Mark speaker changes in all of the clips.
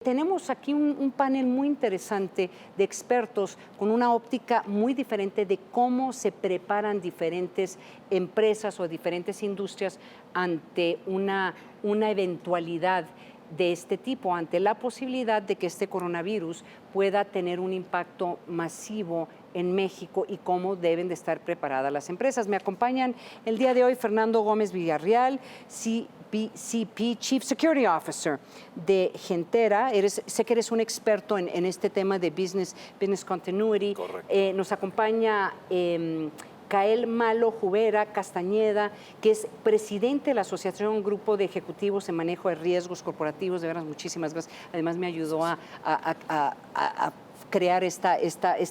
Speaker 1: Tenemos aquí un panel muy interesante de expertos con una óptica muy diferente de cómo se preparan diferentes empresas o diferentes industrias ante una eventualidad de este tipo, ante la posibilidad de que este coronavirus pueda tener un impacto masivo en México y cómo deben de estar preparadas las empresas. Me acompañan el día de hoy Fernando Gómez Villarreal, CP, Chief Security Officer de Gentera. Sé que eres un experto en este tema de business continuity.
Speaker 2: Correcto.
Speaker 1: Nos acompaña Kael Malo Jubera Castañeda, que es presidente de la Asociación Grupo de Ejecutivos en Manejo de Riesgos Corporativos. De veras, muchísimas gracias. Además, me ayudó a crear esta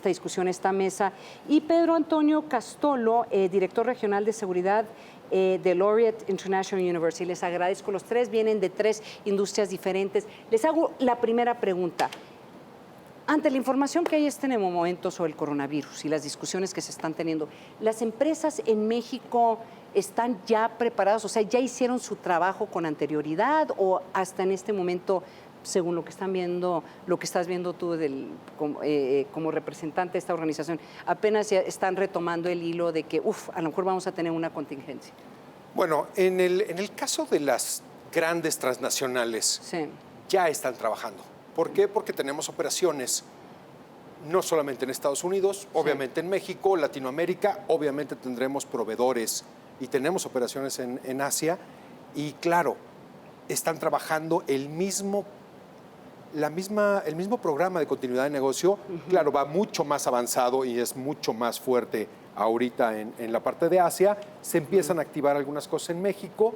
Speaker 1: discusión, esta mesa. Y Pedro Antonio Castolo, director regional de seguridad de Laureate International University. Les agradezco. Los tres vienen de tres industrias diferentes. Les hago la primera pregunta. Ante la información que hay en este momento sobre el coronavirus y las discusiones que se están teniendo, ¿las empresas en México están ya preparadas? O sea, ¿ya hicieron su trabajo con anterioridad o hasta en este momento, según lo que están viendo, lo que estás viendo tú como representante de esta organización, apenas ya están retomando el hilo de que, a lo mejor vamos a tener una contingencia?
Speaker 2: Bueno, en el caso de las grandes transnacionales,
Speaker 1: Sí.
Speaker 2: ya están trabajando. ¿Por qué? Porque tenemos operaciones no solamente en Estados Unidos, obviamente en México, Latinoamérica, obviamente tendremos proveedores y tenemos operaciones en Asia. Y claro, están trabajando el mismo programa de continuidad de negocio. Claro, va mucho más avanzado y es mucho más fuerte ahorita en la parte de Asia. Se empiezan a activar algunas cosas en México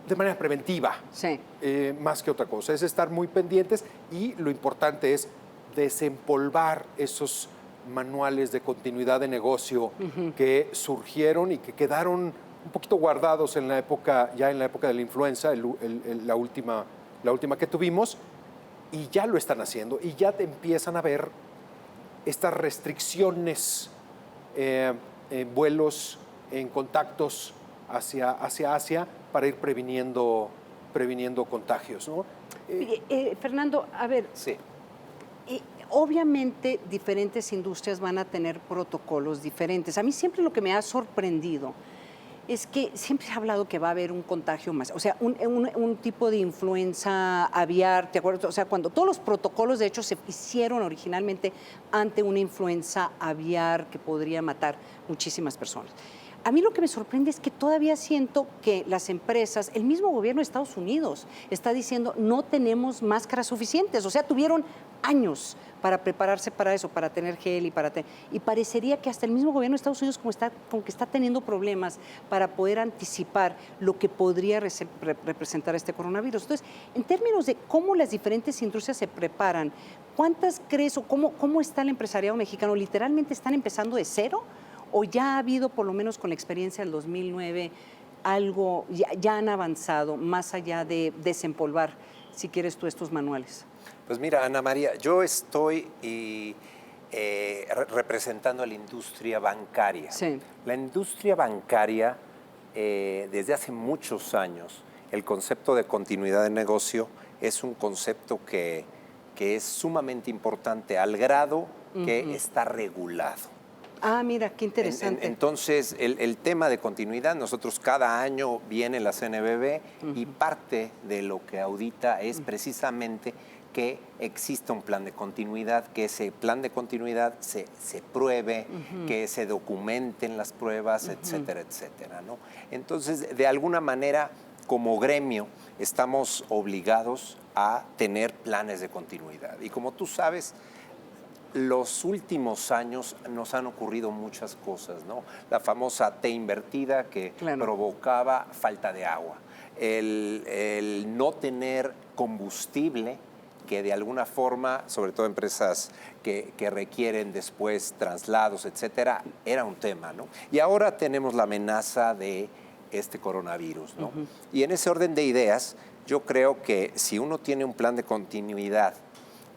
Speaker 2: de manera preventiva,
Speaker 1: Sí.
Speaker 2: más que otra cosa. Es estar muy pendientes y lo importante es desempolvar esos manuales de continuidad de negocio que surgieron y que quedaron un poquito guardados en la época de la influenza, la última que tuvimos, y ya lo están haciendo y ya te empiezan a ver estas restricciones en vuelos, en contactos hacia Asia para ir previniendo contagios, ¿no?
Speaker 1: Fernando, a ver,
Speaker 2: Sí.
Speaker 1: obviamente diferentes industrias van a tener protocolos diferentes. A mí siempre lo que me ha sorprendido es que siempre se ha hablado que va a haber un contagio más, o sea, un tipo de influenza aviar, ¿te acuerdas? O sea, cuando todos los protocolos, de hecho, se hicieron originalmente ante una influenza aviar que podría matar muchísimas personas. A mí lo que me sorprende es que todavía siento que las empresas, el mismo gobierno de Estados Unidos está diciendo no tenemos máscaras suficientes. O sea, tuvieron años para prepararse para eso, para tener gel y parecería que hasta el mismo gobierno de Estados Unidos como que está teniendo problemas para poder anticipar lo que podría representar este coronavirus. Entonces, en términos de cómo las diferentes industrias se preparan, ¿cuántas crees o cómo está el empresariado mexicano? ¿Literalmente están empezando de cero? ¿O ya ha habido, por lo menos con la experiencia del 2009, algo, ya han avanzado más allá de desempolvar, si quieres tú, estos manuales?
Speaker 3: Pues mira, Ana María, yo estoy representando a la industria bancaria.
Speaker 1: Sí.
Speaker 3: La industria bancaria, desde hace muchos años, el concepto de continuidad de negocio es un concepto que es sumamente importante al grado que está regulado.
Speaker 1: Ah, mira, qué interesante.
Speaker 3: Entonces, el tema de continuidad, nosotros cada año viene la CNBV y parte de lo que audita es precisamente que exista un plan de continuidad, que ese plan de continuidad se pruebe, que se documenten las pruebas, etcétera, etcétera, ¿no? Entonces, de alguna manera, como gremio, estamos obligados a tener planes de continuidad. Y como tú sabes, los últimos años nos han ocurrido muchas cosas, ¿no? La famosa T invertida que provocaba falta de agua, el no tener combustible, que de alguna forma, sobre todo empresas que requieren después traslados, etcétera, era un tema, ¿no? Y ahora tenemos la amenaza de este coronavirus, ¿no? Y en ese orden de ideas, yo creo que si uno tiene un plan de continuidad,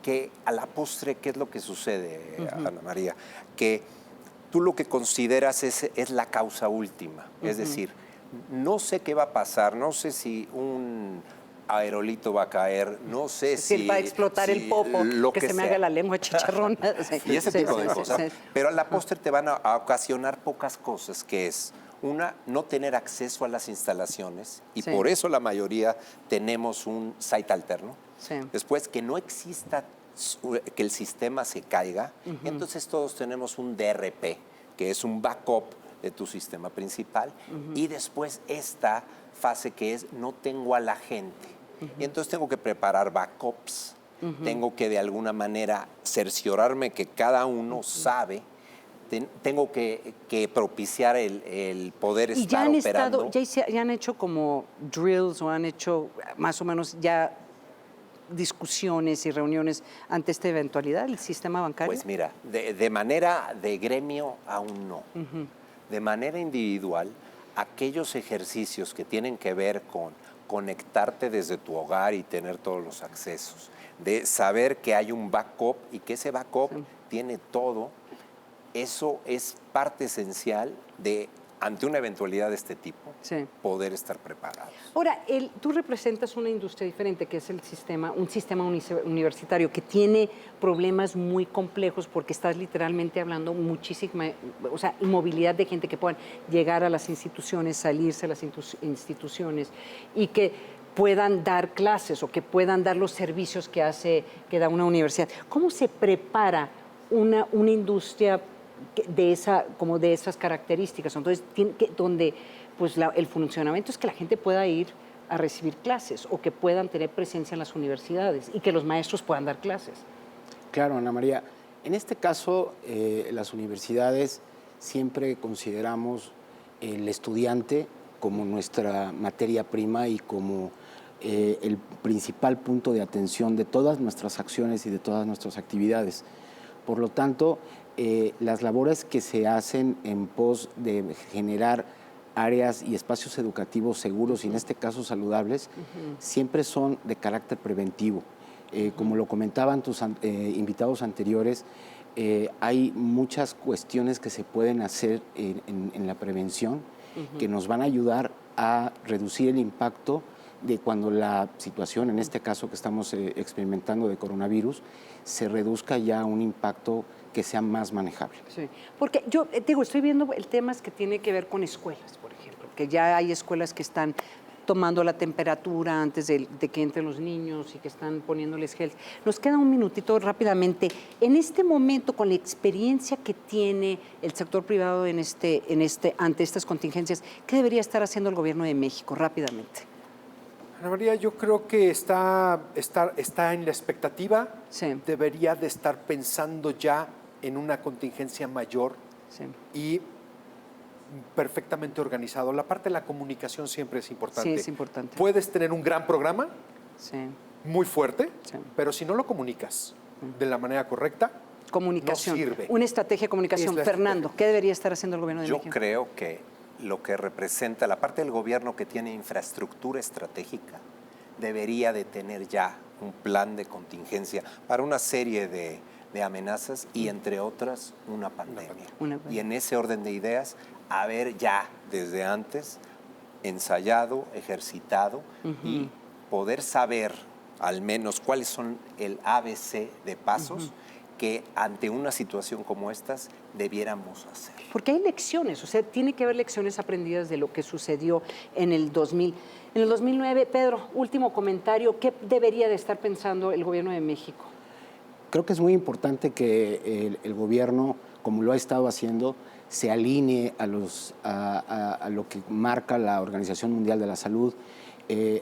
Speaker 3: que a la postre, ¿qué es lo que sucede, Ana María? Que tú lo que consideras es la causa última. Es decir, no sé qué va a pasar, no sé si un aerolito va a caer, no sé si...
Speaker 1: va a explotar el popo,
Speaker 3: lo
Speaker 1: que se me
Speaker 3: sea.
Speaker 1: haga la lengua chicharrona.
Speaker 3: Y ese tipo de cosas. Pero a la postre te van a ocasionar pocas cosas, que es, una, no tener acceso a las instalaciones, y
Speaker 1: Sí.
Speaker 3: por eso la mayoría tenemos un site alterno.
Speaker 1: Sí.
Speaker 3: Después, que no exista, que el sistema se caiga, entonces todos tenemos un DRP, que es un backup de tu sistema principal, y después esta fase que es, no tengo a la gente. Y entonces tengo que preparar backups, tengo que de alguna manera cerciorarme que cada uno sabe, tengo que propiciar el poder
Speaker 1: Y
Speaker 3: estar operando.
Speaker 1: ya han hecho como drills o han hecho más o menos ya discusiones y reuniones ante esta eventualidad, el sistema bancario.
Speaker 3: Pues mira, de manera de gremio aún no. De manera individual, aquellos ejercicios que tienen que ver con conectarte desde tu hogar y tener todos los accesos, de saber que hay un backup y que ese backup tiene todo, eso es parte esencial de, ante una eventualidad de este tipo, poder estar preparados.
Speaker 1: Ahora, tú representas una industria diferente, que es un sistema universitario que tiene problemas muy complejos porque estás literalmente hablando muchísima, o sea, movilidad de gente que puedan llegar a las instituciones, salirse a las instituciones y que puedan dar clases o que puedan dar los servicios que da una universidad. ¿Cómo se prepara una industria de esas características? Entonces, donde pues el funcionamiento es que la gente pueda ir a recibir clases o que puedan tener presencia en las universidades y que los maestros puedan dar clases.
Speaker 4: Claro, Ana María. En este caso, las universidades siempre consideramos el estudiante como nuestra materia prima y como el principal punto de atención de todas nuestras acciones y de todas nuestras actividades. Por lo tanto, las labores que se hacen en pos de generar áreas y espacios educativos seguros y en este caso saludables, siempre son de carácter preventivo. Como lo comentaban tus invitados anteriores, hay muchas cuestiones que se pueden hacer en la prevención que nos van a ayudar a reducir el impacto de cuando la situación, en este caso que estamos experimentando de coronavirus, se reduzca ya a un impacto que sea más manejable.
Speaker 1: Sí, porque yo digo, estoy viendo el tema que tiene que ver con escuelas, por ejemplo, que ya hay escuelas que están tomando la temperatura antes de que entren los niños y que están poniéndoles gel. Nos queda un minutito rápidamente. En este momento, con la experiencia que tiene el sector privado ante estas contingencias, ¿qué debería estar haciendo el gobierno de México rápidamente?
Speaker 2: Ana María, yo creo que está en la expectativa, debería de estar pensando ya en una contingencia mayor y perfectamente organizado. La parte de la comunicación siempre es importante.
Speaker 1: Sí, es importante.
Speaker 2: Puedes tener un gran programa, muy fuerte, pero si no lo comunicas de la manera correcta,
Speaker 1: comunicación,
Speaker 2: no sirve.
Speaker 1: Una estrategia de comunicación. Fernando, ¿qué debería estar haciendo el gobierno de México?
Speaker 3: Yo creo que lo que representa la parte del gobierno que tiene infraestructura estratégica debería de tener ya un plan de contingencia para una serie de amenazas y entre otras una pandemia. Y en ese orden de ideas, haber ya desde antes ensayado, ejercitado y poder saber al menos cuáles son el ABC de pasos que ante una situación como estas debiéramos hacer.
Speaker 1: Porque hay lecciones, o sea, tiene que haber lecciones aprendidas de lo que sucedió en el 2000. En el 2009, Pedro, último comentario, ¿qué debería de estar pensando el gobierno de México?
Speaker 4: Creo que es muy importante que el gobierno, como lo ha estado haciendo, se alinee a lo que marca la Organización Mundial de la Salud,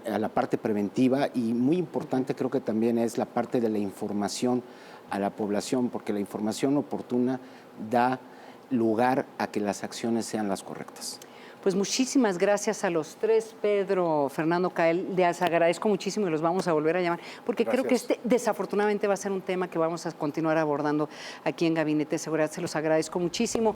Speaker 4: a la parte preventiva y muy importante creo que también es la parte de la información a la población, porque la información oportuna da lugar a que las acciones sean las correctas.
Speaker 1: Pues muchísimas gracias a los tres, Pedro, Fernando, Cael, les agradezco muchísimo y los vamos a volver a llamar, porque creo que desafortunadamente va a ser un tema que vamos a continuar abordando aquí en Gabinete de Seguridad, se los agradezco muchísimo.